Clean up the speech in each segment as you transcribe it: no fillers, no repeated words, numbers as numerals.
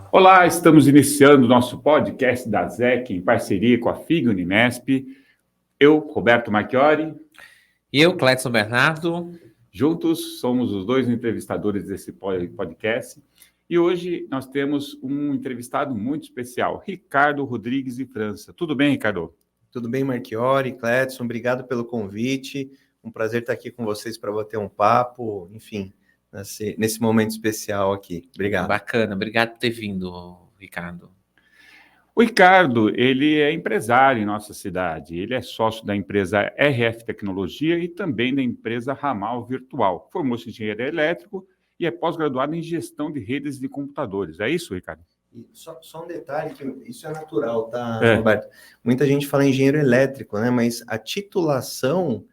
Olá, estamos iniciando o nosso podcast da ZEC em parceria com a FIG Uninesp. Eu, Roberto Marchiori. E eu, Clédson Bernardo. Juntos somos os dois entrevistadores desse podcast. E hoje nós temos um entrevistado muito especial, Ricardo Rodrigues de França. Tudo bem, Ricardo? Tudo bem, Marchiori, Clédson, obrigado pelo convite. Um prazer estar aqui com vocês para bater um papo, enfim, nesse momento especial aqui. Obrigado. Bacana, obrigado por ter vindo, Ricardo. O Ricardo, ele é empresário em nossa cidade. Ele é sócio da empresa RF Tecnologia e também da empresa Ramal Virtual. Formou-se em engenheiro elétrico e é pós-graduado em gestão de redes de computadores. É isso, Ricardo? Só um detalhe, que isso é natural, tá, Roberto? Muita gente fala engenheiro elétrico, né? Mas a titulação,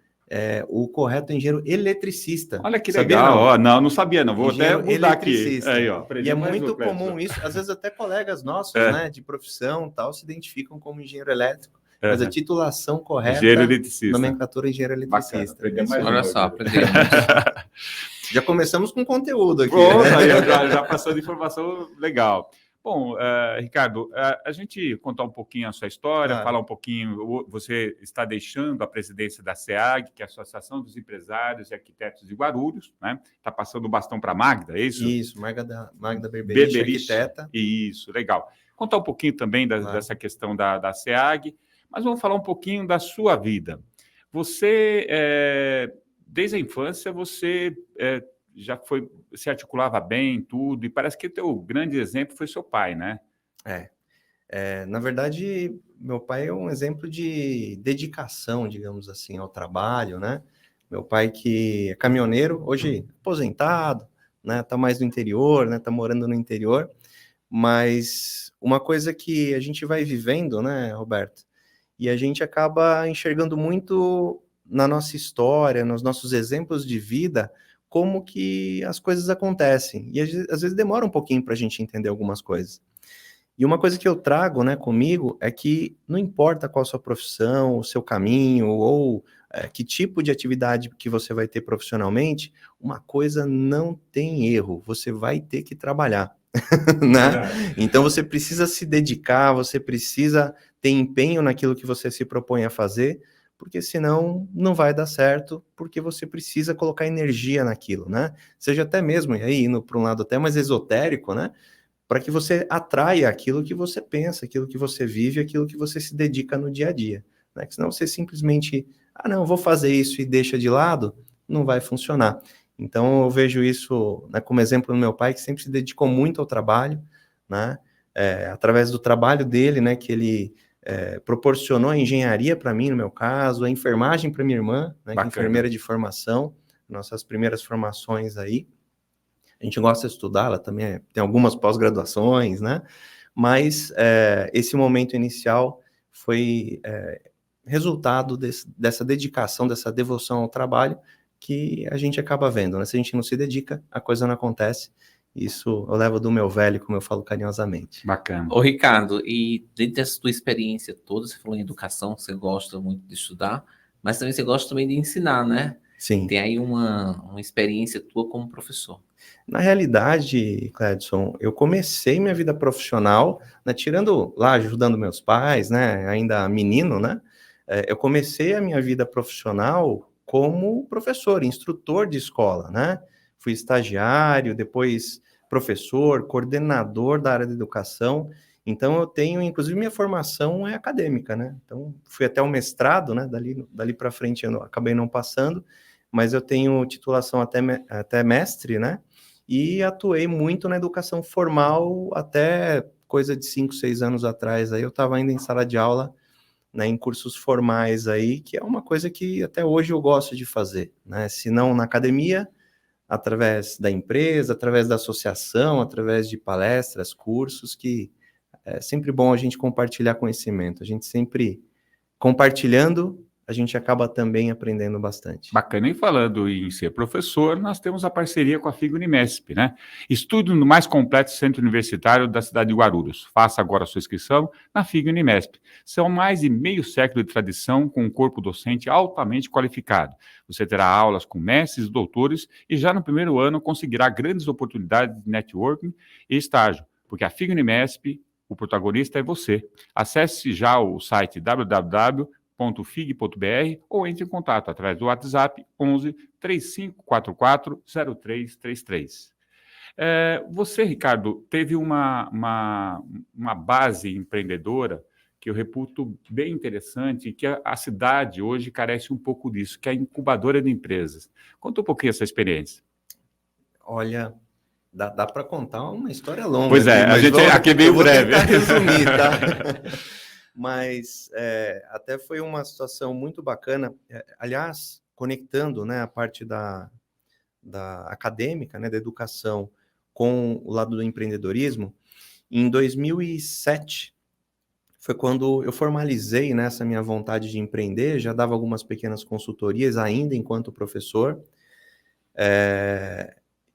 o correto é engenheiro eletricista. Olha que legal. Não sabia, não. Vou engenheiro até mudar aqui. Aí, ó, e é muito comum isso. Às vezes até colegas nossos, né, de profissão tal, se identificam como engenheiro elétrico. Mas a titulação correta, engenheiro eletricista. Nomenclatura engenheiro eletricista. Bacana, olha só, aprendemos. Já começamos com conteúdo aqui. Já passou de informação legal. Bom, Ricardo, a gente contar um pouquinho a sua história, falar um pouquinho, você está deixando a presidência da SEAG, que é a Associação dos Empresários e Arquitetos de Guarulhos, né? Está passando o bastão para a Magda, é isso? Isso, Magda Berberich, arquiteta. Isso, legal. Contar um pouquinho também dessa questão da SEAG, mas vamos falar um pouquinho da sua vida. Você, desde a infância, você já se articulava bem, tudo, e parece que o teu grande exemplo foi seu pai, né? Na verdade, meu pai é um exemplo de dedicação, digamos assim, ao trabalho, né? Meu pai que é caminhoneiro, hoje aposentado, né? Tá mais no interior, né? Tá morando no interior, mas uma coisa que a gente vai vivendo, né, Roberto? E a gente acaba enxergando muito na nossa história, nos nossos exemplos de vida, como que as coisas acontecem. E às vezes demora um pouquinho para a gente entender algumas coisas. E uma coisa que eu trago, né, comigo é que não importa qual a sua profissão, o seu caminho, ou que tipo de atividade que você vai ter profissionalmente, uma coisa não tem erro, você vai ter que trabalhar. Né? Então você precisa se dedicar, você precisa ter empenho naquilo que você se propõe a fazer, porque senão não vai dar certo, porque você precisa colocar energia naquilo, né? Seja até mesmo, e aí indo para um lado até mais esotérico, né? Para que você atraia aquilo que você pensa, aquilo que você vive, aquilo que você se dedica no dia a dia, né? Que senão você simplesmente, não, vou fazer isso e deixa de lado, não vai funcionar. Então eu vejo isso, né, como exemplo do meu pai, que sempre se dedicou muito ao trabalho, né? Através do trabalho dele, né, que ele proporcionou a engenharia para mim, no meu caso, a enfermagem para minha irmã, né, que é enfermeira de formação, nossas primeiras formações aí. A gente gosta de estudar, ela também tem algumas pós-graduações, né? Mas esse momento inicial foi resultado dessa dedicação, dessa devoção ao trabalho, que a gente acaba vendo, né? Se a gente não se dedica, a coisa não acontece. Isso eu levo do meu velho, como eu falo carinhosamente. Bacana. Ô, Ricardo, e dentro dessa tua experiência toda, você falou em educação, você gosta muito de estudar, mas também você gosta também de ensinar, né? Sim. Tem aí uma experiência tua como professor. Na realidade, Clédson, eu comecei minha vida profissional, né, tirando lá, ajudando meus pais, né, ainda menino, né? Eu comecei a minha vida profissional como professor, instrutor de escola, né? Fui estagiário, depois professor, coordenador da área de educação. Então, eu tenho, inclusive, minha formação é acadêmica, né? Então, fui até o mestrado, né? Dali para frente eu acabei não passando, mas eu tenho titulação até mestre, né? E atuei muito na educação formal até coisa de 5, 6 anos atrás. Aí eu estava ainda em sala de aula, né, em cursos formais aí, que é uma coisa que até hoje eu gosto de fazer, né? Se não na academia, através da empresa, através da associação, através de palestras, cursos, que é sempre bom a gente compartilhar conhecimento. A gente sempre compartilhando, a gente acaba também aprendendo bastante. Bacana. E falando em ser professor, nós temos a parceria com a FIG Uninesp, né? Estude no mais completo centro universitário da cidade de Guarulhos. Faça agora a sua inscrição na FIG Uninesp. São mais de meio século de tradição com um corpo docente altamente qualificado. Você terá aulas com mestres e doutores e já no primeiro ano conseguirá grandes oportunidades de networking e estágio. porque a FIG Unimesp, o protagonista é você. Acesse já o site www.fig.br ou entre em contato através do WhatsApp 11 3544 0333. Você, Ricardo, teve uma base empreendedora que eu reputo bem interessante e que a cidade hoje carece um pouco disso, que é a incubadora de empresas. Conta um pouquinho essa experiência. Olha, dá para contar uma história longa. Pois é, a gente aqui é meio breve. Vou tentar resumir, tá? Mas até foi uma situação muito bacana. Aliás, conectando, né, a parte da acadêmica, né, da educação, com o lado do empreendedorismo, em 2007 foi quando eu formalizei, né, essa minha vontade de empreender, já dava algumas pequenas consultorias ainda enquanto professor,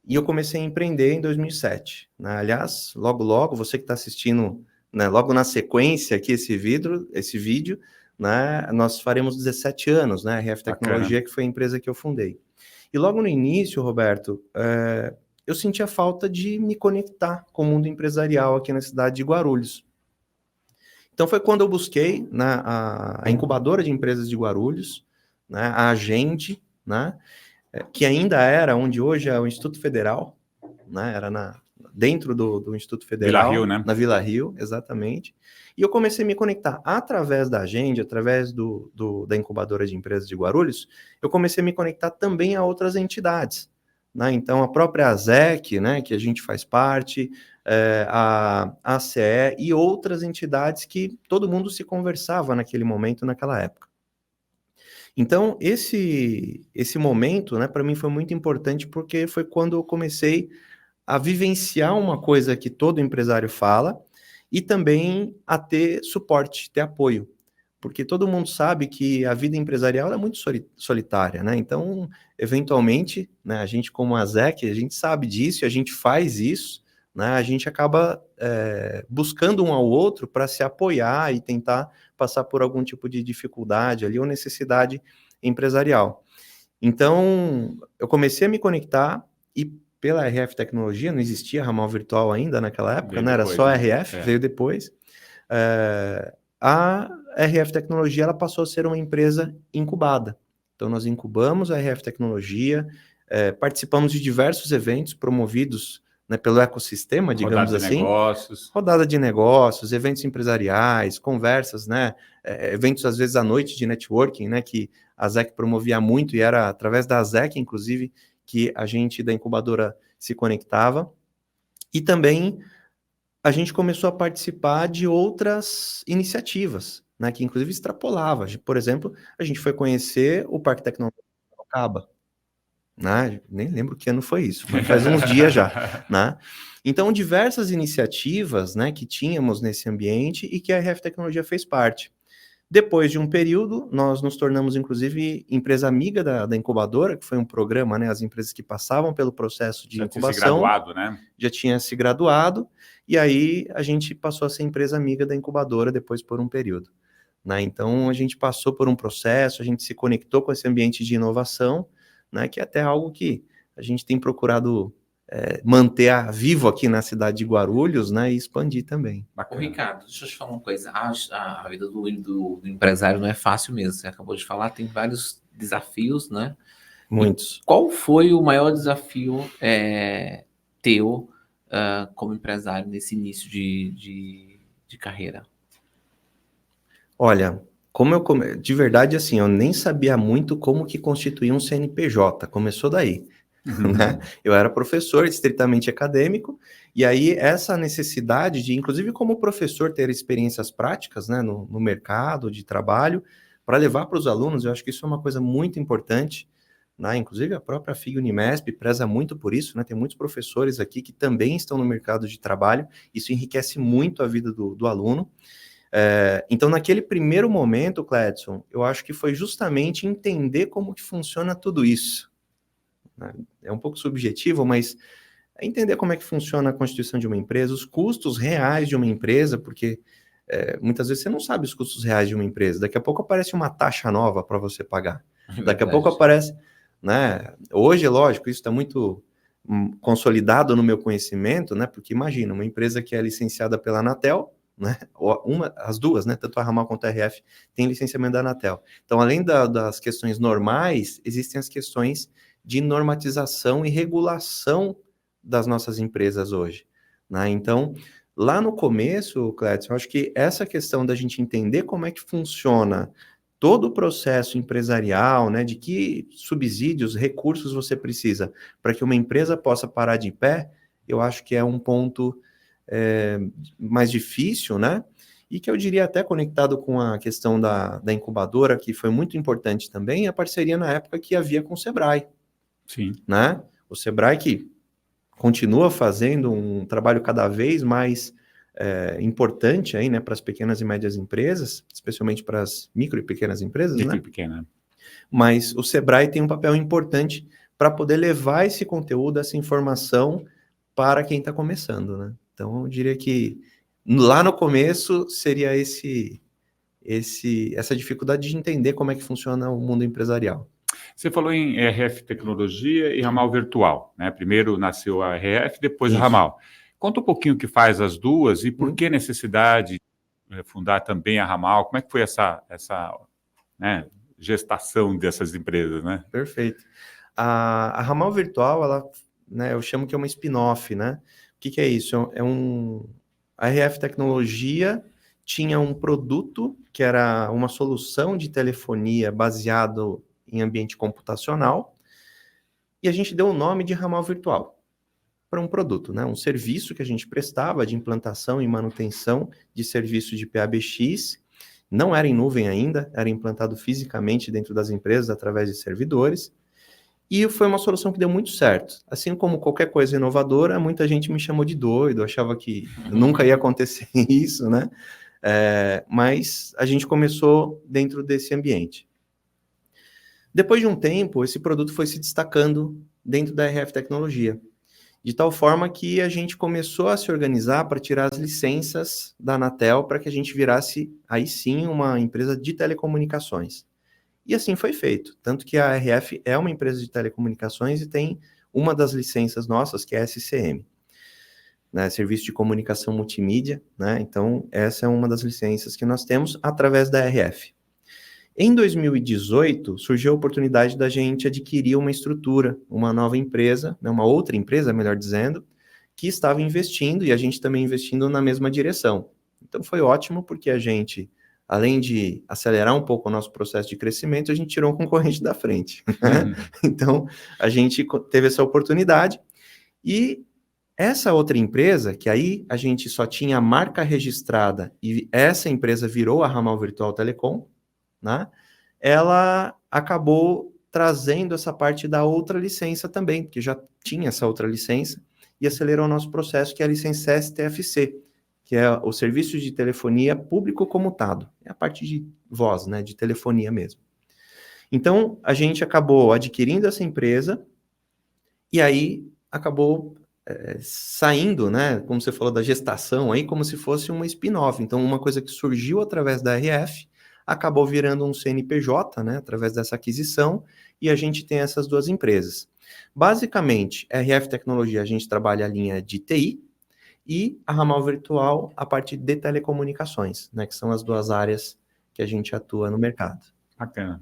e eu comecei a empreender em 2007. Né? Aliás, logo, você que está assistindo, né, logo na sequência aqui esse vídeo, né, nós faremos 17 anos, né, a RF Tecnologia, que foi a empresa que eu fundei. E logo no início, Roberto, eu senti a falta de me conectar com o mundo empresarial aqui na cidade de Guarulhos. Então foi quando eu busquei, né, a incubadora de empresas de Guarulhos, né, a Agende, né, que ainda era onde hoje é o Instituto Federal, né, era dentro do Instituto Federal. Vila Rio, né? Na Vila Rio, exatamente. E eu comecei a me conectar através da Agende, através da incubadora de empresas de Guarulhos, eu comecei a me conectar também a outras entidades. Né? Então, a própria ASEC, né, que a gente faz parte, a ACE e outras entidades que todo mundo se conversava naquele momento, naquela época. Então, esse momento, né, para mim foi muito importante porque foi quando eu comecei a vivenciar uma coisa que todo empresário fala e também a ter suporte, ter apoio. Porque todo mundo sabe que a vida empresarial é muito solitária, né? Então, eventualmente, né, a gente como a ZEC, a gente sabe disso, a gente faz isso, né? A gente acaba buscando um ao outro para se apoiar e tentar passar por algum tipo de dificuldade ali ou necessidade empresarial. Então, eu comecei a me conectar e pela RF Tecnologia, não existia ramal virtual ainda naquela época, né? Era só RF, veio depois. A RF Tecnologia ela passou a ser uma empresa incubada. Então, nós incubamos a RF Tecnologia, participamos de diversos eventos promovidos, né, pelo ecossistema, digamos assim. Rodada de negócios, eventos empresariais, conversas, né, eventos às vezes à noite de networking, né, que a ZEC promovia muito e era através da ZEC, inclusive, que a gente da incubadora se conectava. E também a gente começou a participar de outras iniciativas, né, que inclusive extrapolava. Por exemplo, a gente foi conhecer o Parque Tecnológico de Sorocaba, né? Nem lembro que ano foi isso, mas faz uns dias já, né? Então, diversas iniciativas, né, que tínhamos nesse ambiente e que a RF Tecnologia fez parte. Depois de um período, nós nos tornamos, inclusive, empresa amiga da incubadora, que foi um programa, né, as empresas que passavam pelo processo de incubação. Já tinha se graduado, né? Já tinha se graduado, e aí a gente passou a ser empresa amiga da incubadora depois por um período. Né? Então, a gente passou por um processo, a gente se conectou com esse ambiente de inovação, né, que é até algo que a gente tem procurado manter vivo aqui na cidade de Guarulhos, né, e expandir também. Ô, Ricardo, deixa eu te falar uma coisa. A vida do empresário não é fácil mesmo. Você acabou de falar, tem vários desafios, né? Muitos. E qual foi o maior desafio teu como empresário nesse início de carreira? Olha, de verdade, assim, eu nem sabia muito como que constituía um CNPJ, começou daí. Né? Eu era professor estritamente acadêmico, e aí essa necessidade de, inclusive como professor, ter experiências práticas, né, no mercado de trabalho, para levar para os alunos, eu acho que isso é uma coisa muito importante, né? Inclusive a própria FIG Unimesp preza muito por isso, né? Tem muitos professores aqui que também estão no mercado de trabalho, isso enriquece muito a vida do aluno. Então, naquele primeiro momento, Cledson, eu acho que foi justamente entender como que funciona tudo isso. É um pouco subjetivo, mas entender como é que funciona a constituição de uma empresa, os custos reais de uma empresa, porque muitas vezes você não sabe os custos reais de uma empresa. Daqui a pouco aparece uma taxa nova para você pagar. Daqui a pouco aparece, né? Hoje, lógico, isso está muito consolidado no meu conhecimento, né? Porque imagina, uma empresa que é licenciada pela Anatel, né? As duas, né? Tanto a Ramal quanto a RF tem licenciamento da Anatel. Então, além das questões normais, existem as questões de normatização e regulação das nossas empresas hoje, né? Então, lá no começo, Clédson, eu acho que essa questão da gente entender como é que funciona todo o processo empresarial, né, de que subsídios, recursos você precisa para que uma empresa possa parar de pé, eu acho que é um ponto mais difícil, né? E que eu diria até conectado com a questão da incubadora, que foi muito importante também, a parceria na época que havia com o Sebrae. Sim. Né? O Sebrae que continua fazendo um trabalho cada vez mais importante aí, né, para as pequenas e médias empresas, especialmente para as micro e pequenas empresas, Micro né? e pequena. Mas o Sebrae tem um papel importante para poder levar esse conteúdo, essa informação para quem está começando, né? Então, eu diria que lá no começo seria essa dificuldade de entender como é que funciona o mundo empresarial. Você falou em RF Tecnologia e Ramal Virtual, né? Primeiro nasceu a RF, depois Isso. a Ramal. Conta um pouquinho o que faz as duas e por que necessidade de fundar também a Ramal. Como é que foi essa né, gestação dessas empresas, né? Perfeito. A Ramal Virtual, ela, né, eu chamo que é uma spin-off, né? O que é isso? A RF Tecnologia tinha um produto que era uma solução de telefonia baseado em ambiente computacional e a gente deu o nome de Ramal Virtual para um produto, né? Um serviço que a gente prestava de implantação e manutenção de serviço de PABX. Não era em nuvem ainda, era implantado fisicamente dentro das empresas através de servidores. E foi uma solução que deu muito certo. Assim como qualquer coisa inovadora, muita gente me chamou de doido, achava que nunca ia acontecer isso, né? Mas a gente começou dentro desse ambiente. Depois de um tempo, esse produto foi se destacando dentro da RF Tecnologia, de tal forma que a gente começou a se organizar para tirar as licenças da Anatel para que a gente virasse, aí sim, uma empresa de telecomunicações. E assim foi feito. Tanto que a RF é uma empresa de telecomunicações e tem uma das licenças nossas, que é a SCM, né? Serviço de Comunicação Multimídia, né? Então, essa é uma das licenças que nós temos através da RF. Em 2018, surgiu a oportunidade da gente adquirir uma estrutura, uma nova empresa, né? Uma outra empresa, melhor dizendo, que estava investindo e a gente também investindo na mesma direção. Então, foi ótimo porque a gente, além de acelerar um pouco o nosso processo de crescimento, a gente tirou um concorrente da frente. Então, a gente teve essa oportunidade e essa outra empresa, que aí a gente só tinha a marca registrada e essa empresa virou a Ramal Virtual Telecom, né? Ela acabou trazendo essa parte da outra licença também, porque já tinha essa outra licença e acelerou o nosso processo, que é a licença STFC, que é o Serviço de Telefonia Público Comutado. É a parte de voz, né, de telefonia mesmo. Então, a gente acabou adquirindo essa empresa e aí acabou saindo, né, como você falou da gestação aí, como se fosse uma spin-off. Então, uma coisa que surgiu através da RF acabou virando um CNPJ, né, através dessa aquisição, e a gente tem essas duas empresas. Basicamente, RF Tecnologia, a gente trabalha a linha de TI, e a Ramal Virtual, a parte de telecomunicações, né, que são as duas áreas que a gente atua no mercado. Bacana.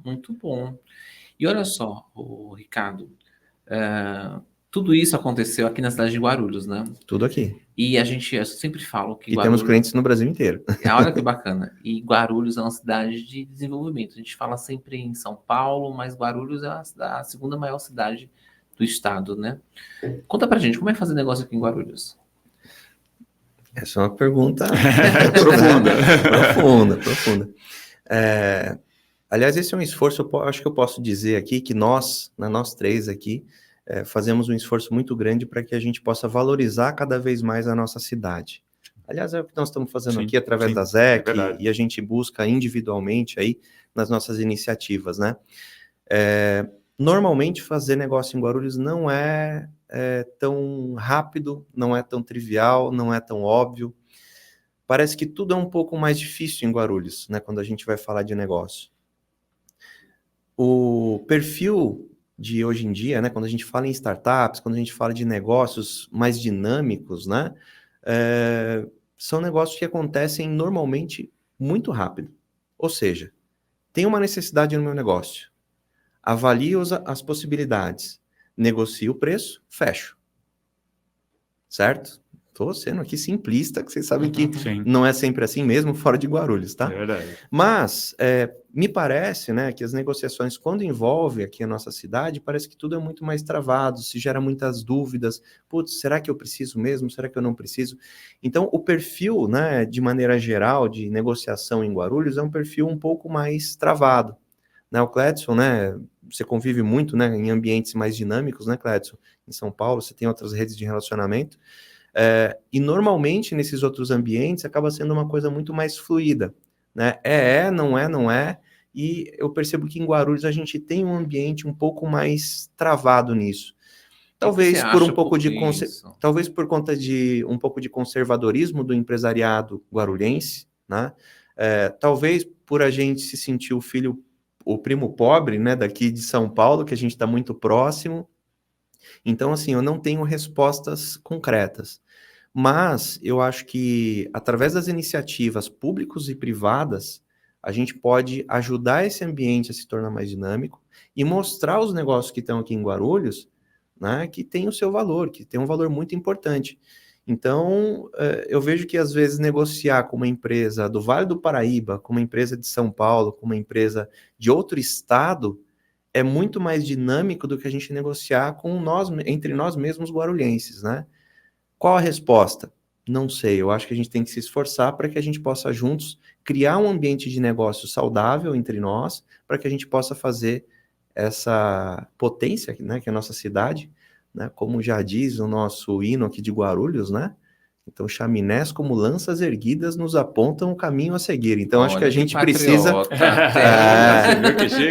Muito bom. E olha só, Ricardo, tudo isso aconteceu aqui na cidade de Guarulhos, né? Tudo aqui. E eu sempre falo que E Guarulhos... temos clientes no Brasil inteiro. Olha que bacana. E Guarulhos é uma cidade de desenvolvimento. A gente fala sempre em São Paulo, mas Guarulhos é a segunda maior cidade do estado, né? Conta pra gente, como é fazer negócio aqui em Guarulhos? Essa é uma pergunta profunda. Aliás, esse é um esforço, acho que eu posso dizer aqui, que nós três aqui, fazemos um esforço muito grande para que a gente possa valorizar cada vez mais a nossa cidade. Aliás, é o que nós estamos fazendo aqui através da ZEC, e a gente busca individualmente aí nas nossas iniciativas, né? Normalmente, fazer negócio em Guarulhos não é tão rápido, não é tão trivial, não é tão óbvio. Parece que tudo é um pouco mais difícil em Guarulhos, né, quando a gente vai falar de negócio. O perfil de hoje em dia, né? Quando a gente fala em startups, quando a gente fala de negócios mais dinâmicos, né? São negócios que acontecem normalmente muito rápido. Ou seja, tem uma necessidade no meu negócio, avalio as possibilidades, negocio o preço, fecho. Certo? Estou sendo aqui simplista, que vocês sabem que Sim, não é sempre assim mesmo, fora de Guarulhos, tá? é verdade. Mas me parece, né, que as negociações, quando envolve aqui a nossa cidade, parece que tudo é muito mais travado, se gera muitas dúvidas. Putz, será que eu preciso mesmo? Será que eu não preciso? Então, o perfil, né, de maneira geral, de negociação em Guarulhos é um perfil um pouco mais travado. Né, o Cledson, né, você convive muito, né, em ambientes mais dinâmicos, né, Cledson? Em São Paulo, você tem outras redes de relacionamento. E normalmente nesses outros ambientes acaba sendo uma coisa muito mais fluida, né? Não é. E eu percebo que em Guarulhos a gente tem um ambiente um pouco mais travado nisso. Talvez por um pouco de talvez por conta de um pouco de conservadorismo do empresariado guarulhense, né? Talvez por a gente se sentir o primo pobre, né, daqui de São Paulo, que a gente está muito próximo. Então, assim, eu não tenho respostas concretas, mas eu acho que através das iniciativas públicas e privadas, a gente pode ajudar esse ambiente a se tornar mais dinâmico e mostrar os negócios que estão aqui em Guarulhos, né, que tem o seu valor, que tem um valor muito importante. Então, eu vejo que às vezes negociar com uma empresa do Vale do Paraíba, com uma empresa de São Paulo, com uma empresa de outro estado, é muito mais dinâmico do que a gente negociar entre nós mesmos guarulhenses, né? Qual a resposta? Não sei, eu acho que a gente tem que se esforçar para que a gente possa juntos criar um ambiente de negócio saudável entre nós, para que a gente possa fazer essa potência, né, que é a nossa cidade, né, como já diz o nosso hino aqui de Guarulhos, né? Então, chaminés como lanças erguidas nos apontam o caminho a seguir. Então, acho que a gente precisa...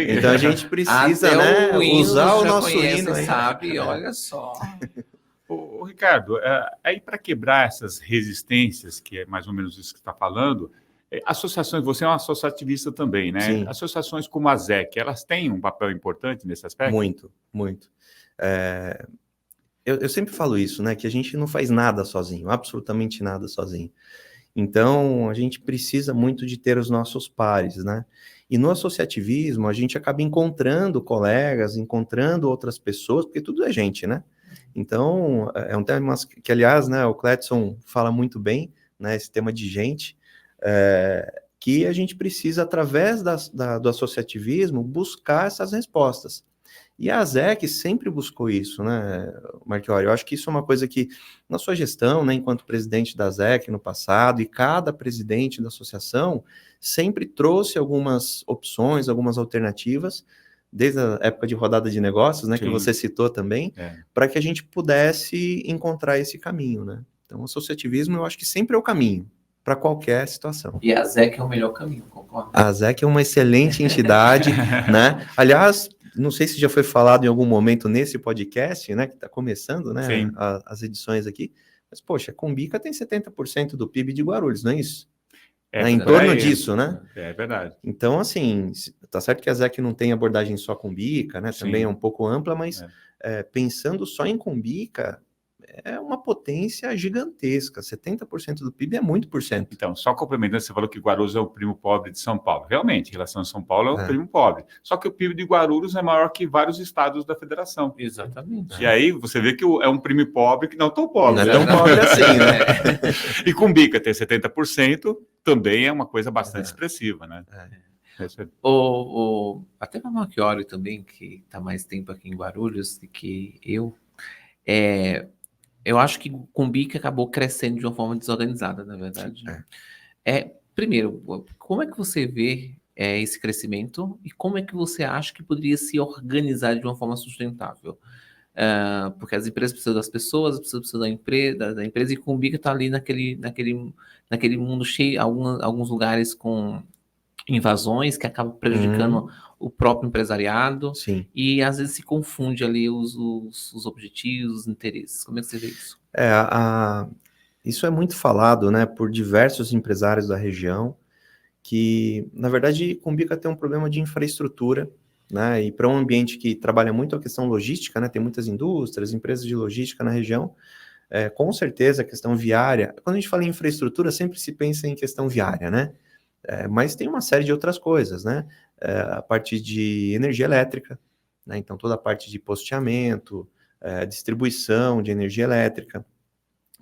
Então, a gente precisa, né, usar o nosso hino aí. Sabe, olha só. Ô, Ricardo, aí para quebrar essas resistências, que é mais ou menos isso que você está falando, associações, você é um associativista também, né? Sim. Associações como a ZEC, elas têm um papel importante nesse aspecto? Muito, muito. Eu sempre falo isso, né? Que a gente não faz nada sozinho, absolutamente nada sozinho. Então, a gente precisa muito de ter os nossos pares, né? E no associativismo, a gente acaba encontrando colegas, encontrando outras pessoas, porque tudo é gente, né? Então, é um tema que, aliás, né, o Cledson fala muito bem, né? Esse tema de gente, que a gente precisa, através do associativismo, buscar essas respostas. E a ZEC sempre buscou isso, né, Marchiori? Eu acho que isso é uma coisa que, na sua gestão, né, enquanto presidente da ZEC no passado, e cada presidente da associação sempre trouxe algumas opções, algumas alternativas, desde a época de rodada de negócios, né, que você citou também, para que a gente pudesse encontrar esse caminho, né? Então, o associativismo, eu acho que sempre é o caminho para qualquer situação. E a ZEC é o melhor caminho, concordo? A ZEC é uma excelente entidade, né? Aliás, não sei se já foi falado em algum momento nesse podcast, né, que está começando, né, as edições aqui, mas, poxa, a Cumbica tem 70% do PIB de Guarulhos, não é isso? Em torno disso, né? É verdade. Então, assim, tá certo que a ZEC não tem abordagem só Cumbica, né, também é um pouco ampla, mas pensando só em Cumbica, é uma potência gigantesca. 70% do PIB é muito por cento. Então, só complementando, você falou que Guarulhos é o primo pobre de São Paulo. Realmente, em relação a São Paulo, é o primo pobre. Só que o PIB de Guarulhos é maior que vários estados da federação. Exatamente. E aí, você vê que é um primo pobre que não é tão pobre. Não é tão pobre assim, né? E Cumbica ter 70% também é uma coisa bastante expressiva, né? Até para Marchiori também, que está mais tempo aqui em Guarulhos do que eu acho que Cumbica acabou crescendo de uma forma desorganizada, na verdade. Primeiro, como é que você vê esse crescimento e como é que você acha que poderia se organizar de uma forma sustentável? Porque as empresas precisam das pessoas, as pessoas precisam da empresa, e Cumbica está ali naquele mundo cheio, alguns lugares com invasões que acabam prejudicando o próprio empresariado. Sim. E às vezes se confunde ali os objetivos, os interesses. Como é que você vê isso? Isso é muito falado, né, por diversos empresários da região, que, na verdade, Cumbica tem um problema de infraestrutura, né? E para um ambiente que trabalha muito a questão logística, né? Tem muitas indústrias, empresas de logística na região. Com certeza a questão viária. Quando a gente fala em infraestrutura, sempre se pensa em questão viária, né? Mas tem uma série de outras coisas, né? A parte de energia elétrica, né? Então toda a parte de posteamento, distribuição de energia elétrica.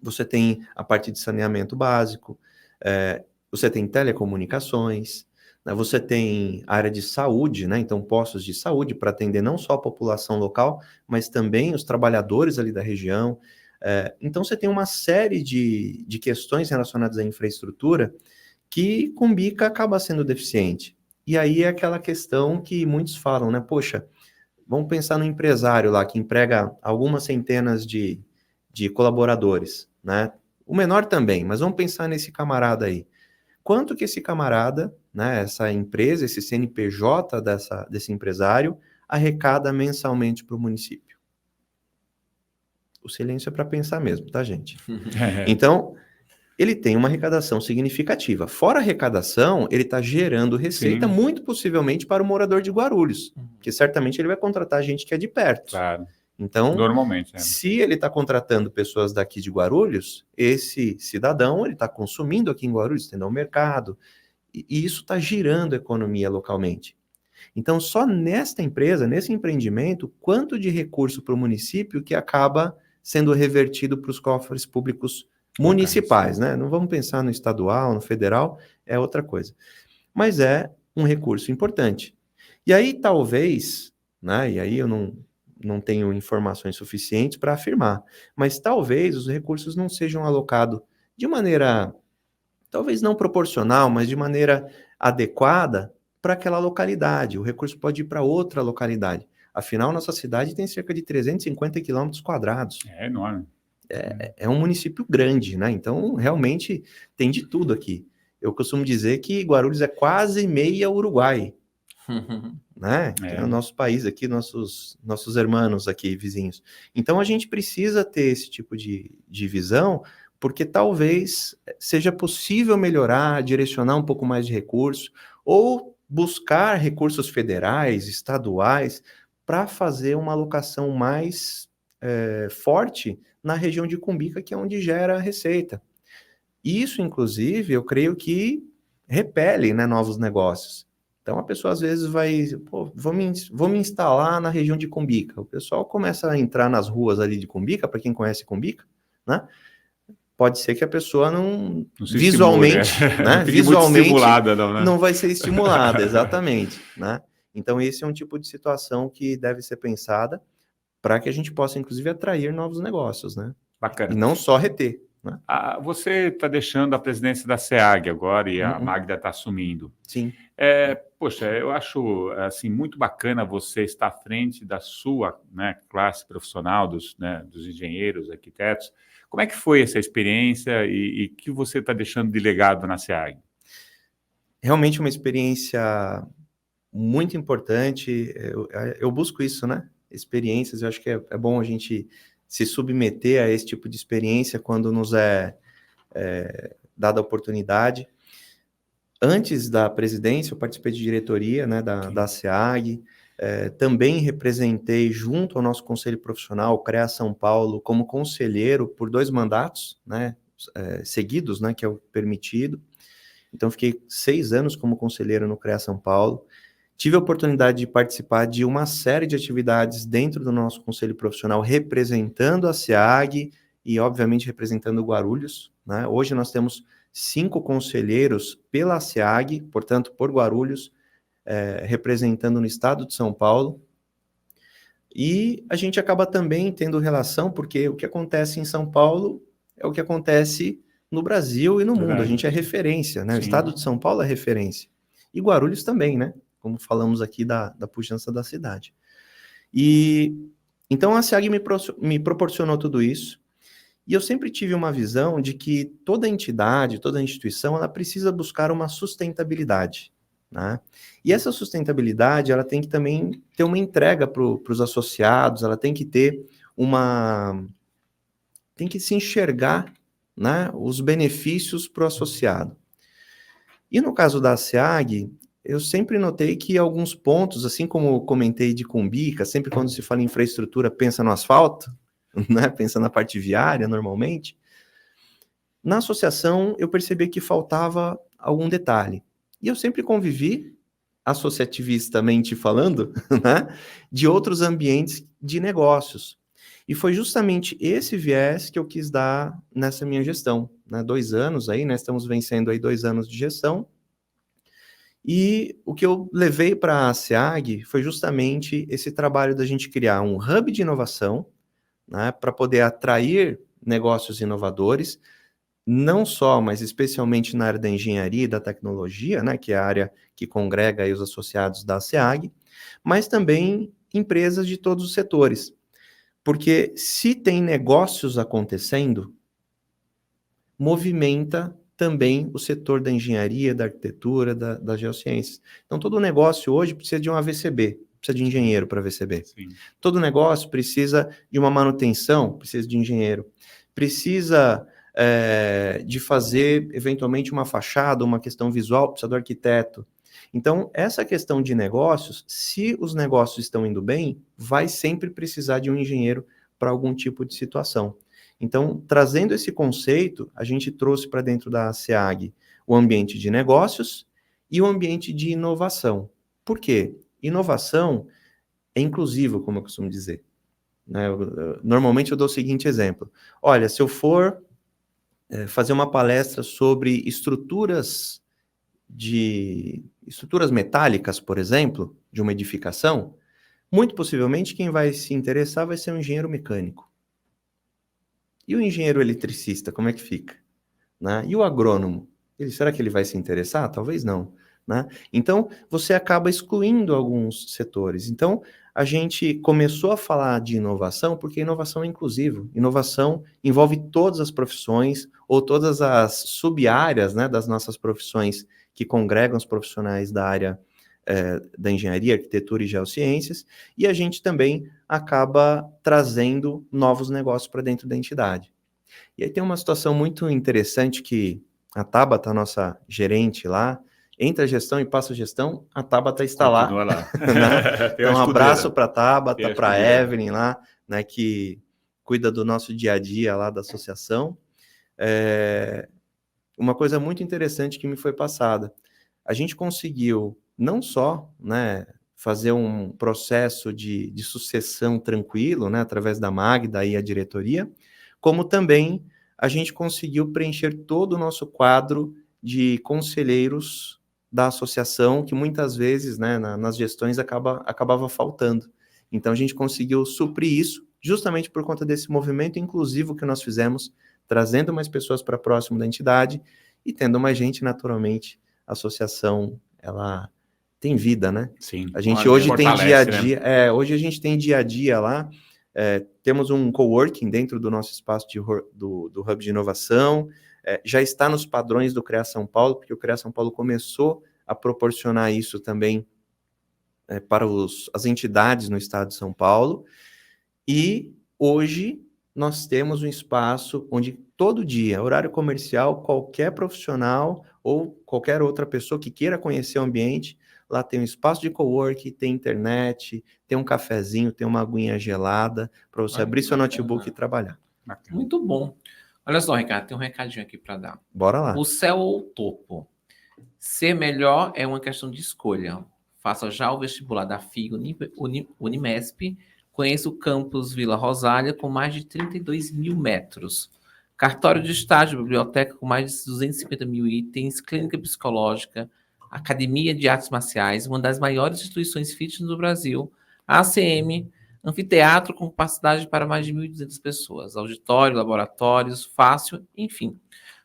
Você tem a parte de saneamento básico, você tem telecomunicações, né? Você tem área de saúde, né? Então postos de saúde para atender não só a população local, mas também os trabalhadores ali da região. Então você tem uma série de questões relacionadas à infraestrutura que Cumbica acaba sendo deficiente. E aí é aquela questão que muitos falam, né? Poxa, vamos pensar no empresário lá que emprega algumas centenas de colaboradores, né? O menor também, mas vamos pensar nesse camarada aí. Quanto que esse camarada, né, essa empresa, esse CNPJ desse empresário, arrecada mensalmente para o município? O silêncio é para pensar mesmo, tá, gente? Então, ele tem uma arrecadação significativa. Fora a arrecadação, ele está gerando receita, Sim. muito possivelmente para o morador de Guarulhos, que certamente ele vai contratar gente que é de perto. Claro. Então, Normalmente. se ele está contratando pessoas daqui de Guarulhos, esse cidadão ele está consumindo aqui em Guarulhos, tendo um mercado, e isso está girando a economia localmente. Então, só nesta empresa, nesse empreendimento, quanto de recurso para o município que acaba sendo revertido para os cofres públicos municipais, né? Não vamos pensar no estadual, no federal, é outra coisa. Mas é um recurso importante. E aí, talvez, né? E aí eu não tenho informações suficientes para afirmar, mas talvez os recursos não sejam alocados de maneira, talvez não proporcional, mas de maneira adequada para aquela localidade. O recurso pode ir para outra localidade. Afinal, nossa cidade tem cerca de 350 quilômetros quadrados. É enorme. É um município grande, né? Então, realmente, tem de tudo aqui. Eu costumo dizer que Guarulhos é quase meia Uruguai, né? Que é o nosso país aqui, nossos irmãos aqui, vizinhos. Então, a gente precisa ter esse tipo de visão, porque talvez seja possível melhorar, direcionar um pouco mais de recursos, ou buscar recursos federais, estaduais, para fazer uma alocação mais forte na região de Cumbica, que é onde gera receita. Isso, inclusive, eu creio que repele, né, novos negócios. Então, a pessoa às vezes vai, vou me instalar na região de Cumbica. O pessoal começa a entrar nas ruas ali de Cumbica, para quem conhece Cumbica, né? Pode ser que a pessoa não visualmente, estimule, né? Visualmente né? Não vai ser estimulada, exatamente, né? Então, esse é um tipo de situação que deve ser pensada para que a gente possa, inclusive, atrair novos negócios, né? Bacana. E não só reter, né? Você está deixando a presidência da SEAG agora e a Magda está assumindo. Sim. Poxa, eu acho assim, muito bacana você estar à frente da sua, né, classe profissional, dos engenheiros, arquitetos. Como é que foi essa experiência e que você está deixando de legado na SEAG? Realmente uma experiência muito importante. Eu busco isso, né? Experiências, eu acho que é bom a gente se submeter a esse tipo de experiência quando nos é dada a oportunidade. Antes da presidência, eu participei de diretoria, né, da SEAG, também representei junto ao nosso conselho profissional, o CREA São Paulo, como conselheiro por 2 mandatos, né, seguidos, né, que é o permitido. Então, fiquei 6 anos como conselheiro no CREA São Paulo. Tive a oportunidade de participar de uma série de atividades dentro do nosso conselho profissional, representando a SEAG e, obviamente, representando o Guarulhos, né? Hoje nós temos 5 conselheiros pela SEAG, portanto, por Guarulhos, representando no estado de São Paulo. E a gente acaba também tendo relação, porque o que acontece em São Paulo é o que acontece no Brasil e no mundo. A gente é referência, né? Sim. O estado de São Paulo é referência. E Guarulhos também, né? Como falamos aqui da pujança da cidade. E então a SEAG me proporcionou tudo isso. E eu sempre tive uma visão de que toda entidade, toda instituição, ela precisa buscar uma sustentabilidade, né? E essa sustentabilidade, ela tem que também ter uma entrega para os associados, ela tem que ter tem que se enxergar, né, os benefícios para o associado. E no caso da SEAG, eu sempre notei que alguns pontos, assim como eu comentei de Cumbica, sempre quando se fala em infraestrutura, pensa no asfalto, né? Pensa na parte viária, normalmente. Na associação, eu percebi que faltava algum detalhe. E eu sempre convivi, associativistamente falando, né, de outros ambientes de negócios. E foi justamente esse viés que eu quis dar nessa minha gestão. Né? 2 anos aí, né? Estamos vencendo aí 2 anos de gestão. E o que eu levei para a SEAG foi justamente esse trabalho da gente criar um hub de inovação, né, para poder atrair negócios inovadores, não só, mas especialmente na área da engenharia e da tecnologia, né, que é a área que congrega aí os associados da SEAG, mas também empresas de todos os setores. Porque se tem negócios acontecendo, movimenta também o setor da engenharia, da arquitetura, das geociências. Então, todo negócio hoje precisa de um AVCB, precisa de engenheiro para AVCB. Sim. Todo negócio precisa de uma manutenção, precisa de engenheiro. Precisa de fazer, eventualmente, uma fachada, uma questão visual, precisa do arquiteto. Então, essa questão de negócios, se os negócios estão indo bem, vai sempre precisar de um engenheiro para algum tipo de situação. Então, trazendo esse conceito, a gente trouxe para dentro da SEAG o ambiente de negócios e o ambiente de inovação. Por quê? Inovação é inclusivo, como eu costumo dizer. Né? Normalmente eu dou o seguinte exemplo. Olha, se eu for fazer uma palestra sobre estruturas metálicas, por exemplo, de uma edificação, muito possivelmente quem vai se interessar vai ser um engenheiro mecânico. E o engenheiro eletricista, como é que fica? Né? E o agrônomo? Será que ele vai se interessar? Talvez não. Né? Então, você acaba excluindo alguns setores. Então, a gente começou a falar de inovação porque inovação é inclusivo. Inovação envolve todas as profissões ou todas as sub-áreas, né, das nossas profissões que congregam os profissionais da área da engenharia, arquitetura e geociências, e a gente também acaba trazendo novos negócios para dentro da entidade. E aí tem uma situação muito interessante que a Tabata, a nossa gerente lá, entra a gestão e passa a gestão, a Tabata está lá. Continua lá. Né? Então, um abraço para a Tabata, para a Evelyn lá, né, que cuida do nosso dia a dia lá da associação. Uma coisa muito interessante que me foi passada. A gente conseguiu não só, né, fazer um processo de sucessão tranquilo, né, através da Magda e a diretoria, como também a gente conseguiu preencher todo o nosso quadro de conselheiros da associação, que muitas vezes, né, nas gestões acabava faltando. Então, a gente conseguiu suprir isso justamente por conta desse movimento inclusivo que nós fizemos, trazendo mais pessoas para próximo da entidade e tendo mais gente, naturalmente, a associação, ela tem vida, né? Sim. A gente hoje tem dia a dia, hoje a gente tem dia a dia lá, temos um coworking dentro do nosso espaço do Hub de Inovação, já está nos padrões do CREA São Paulo, porque o CREA São Paulo começou a proporcionar isso também para as entidades no estado de São Paulo, e hoje nós temos um espaço onde todo dia, horário comercial, qualquer profissional ou qualquer outra pessoa que queira conhecer o ambiente, lá tem um espaço de coworking, tem internet, tem um cafezinho, tem uma aguinha gelada para você abrir seu notebook e trabalhar. Muito bom. Olha só, Ricardo, tem um recadinho aqui para dar. Bora lá. O céu ou o topo? Ser melhor é uma questão de escolha. Faça já o vestibular da FIG Unimesp. Conheça o campus Vila Rosália com mais de 32 mil metros. Cartório de estágio, biblioteca com mais de 250 mil itens, clínica psicológica, academia de artes marciais, uma das maiores instituições fitness do Brasil, ACM, anfiteatro com capacidade para mais de 1.200 pessoas, auditório, laboratórios, fácil, enfim.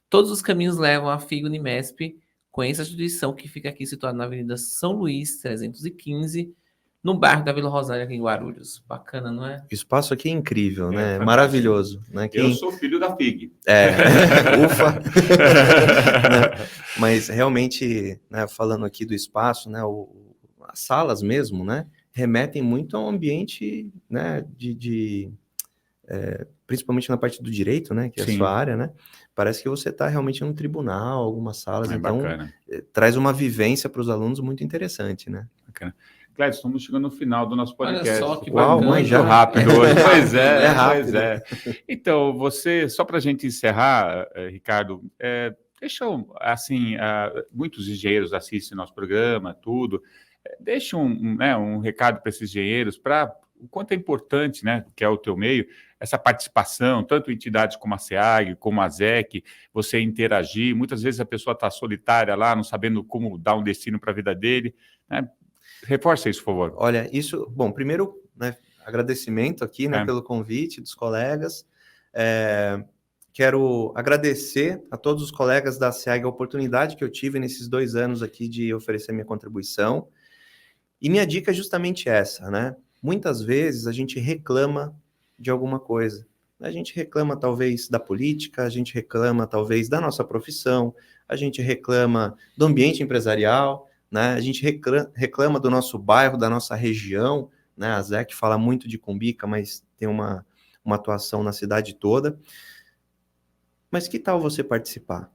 Todos os caminhos levam à FIG Unimesp. Conheça a instituição que fica aqui situada na Avenida São Luís, 315, no bairro da Vila Rosália, aqui em Guarulhos. Bacana, não é? O espaço aqui é incrível, né? Maravilhoso. Né? Eu sou filho da FIG. Ufa! Né? Mas realmente, né, falando aqui do espaço, né, as salas mesmo, né, remetem muito a um ambiente, né, de principalmente na parte do direito, né, que é a Sim. sua área, né, parece que você está realmente num tribunal, algumas salas, então Bacana. Traz uma vivência para os alunos muito interessante, né? Bacana. Clédio, estamos chegando no final do nosso Olha podcast. só que Foi bacana. muito já? rápido hoje. Pois É é, rápido. pois é. Então, você, só para a gente encerrar, Ricardo, deixa, assim, muitos engenheiros assistem nosso programa, tudo. Deixa um recado para esses engenheiros, para o quanto é importante, né, que é o teu meio, essa participação, tanto entidades como a SEAG, como a ZEC, você interagir. Muitas vezes a pessoa está solitária lá, não sabendo como dar um destino para a vida dele, né? Reforça isso, por favor. Olha, isso... Bom, primeiro, né, agradecimento aqui, né, pelo convite dos colegas. Quero agradecer a todos os colegas da SEAG a oportunidade que eu tive nesses 2 anos aqui de oferecer minha contribuição. E minha dica é justamente essa, né? Muitas vezes a gente reclama de alguma coisa. A gente reclama, talvez, da política, a gente reclama, talvez, da nossa profissão, a gente reclama do ambiente empresarial, né? A gente reclama do nosso bairro, da nossa região, né? A ZEC fala muito de Cumbica, mas tem uma atuação na cidade toda. Mas que tal você participar?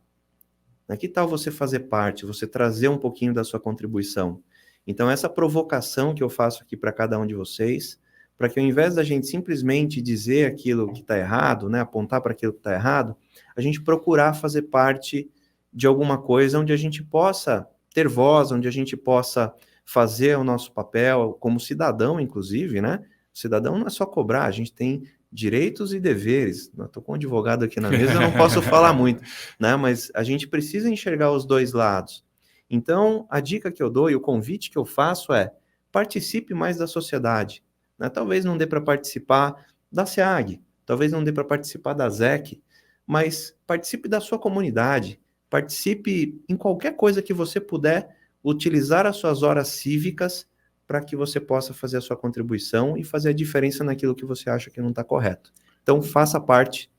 Que tal você fazer parte, você trazer um pouquinho da sua contribuição? Então, essa provocação que eu faço aqui para cada um de vocês, para que ao invés da gente simplesmente dizer aquilo que está errado, né, apontar para aquilo que está errado, a gente procurar fazer parte de alguma coisa onde a gente possa ter voz, onde a gente possa fazer o nosso papel como cidadão, inclusive, né? O cidadão não é só cobrar, a gente tem direitos e deveres. Estou com um advogado aqui na mesa, eu não posso falar muito, né? Mas a gente precisa enxergar os dois lados. Então, a dica que eu dou e o convite que eu faço é: participe mais da sociedade. Né? Talvez não dê para participar da SEAG, talvez não dê para participar da ZEC, mas participe da sua comunidade, participe em qualquer coisa que você puder utilizar as suas horas cívicas para que você possa fazer a sua contribuição e fazer a diferença naquilo que você acha que não está correto. Então, faça parte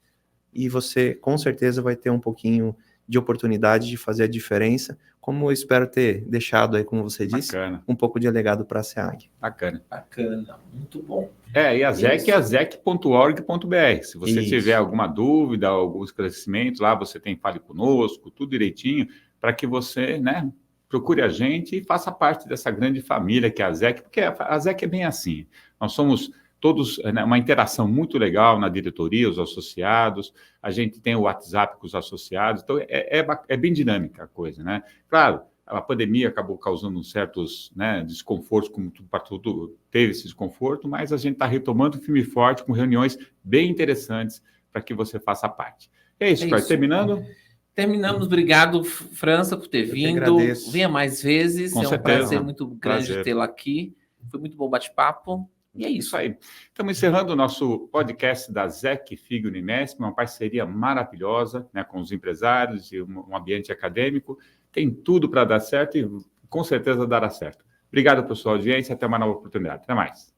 e você, com certeza, vai ter um pouquinho de oportunidade de fazer a diferença, como eu espero ter deixado aí, como você disse, Bacana. Um pouco de legado para a SEAG. Bacana. Bacana, muito bom. E a ZEC é a zec.org.br. Se você tiver alguma dúvida, algum esclarecimento, lá você tem Fale Conosco, tudo direitinho, para que você, né, procure a gente e faça parte dessa grande família que é a ZEC, porque a ZEC é bem assim. Nós somos todos, né, uma interação muito legal na diretoria, os associados, a gente tem o WhatsApp com os associados, então é bem dinâmica a coisa, né? Claro, a pandemia acabou causando certos, né, desconfortos, como para tudo teve esse desconforto, mas a gente está retomando firme e forte com reuniões bem interessantes para que você faça parte. É isso, Clédio. Terminando? Terminamos. Obrigado, França, por ter vindo. Venha mais vezes. Com certeza. Um prazer muito grande tê-lo aqui. Foi muito bom bate-papo. E é isso aí. Estamos encerrando o nosso podcast da ZEC FIG Unimesp, uma parceria maravilhosa, né, com os empresários e um ambiente acadêmico. Tem tudo para dar certo e com certeza dará certo. Obrigado pela sua audiência. Até uma nova oportunidade. Até mais.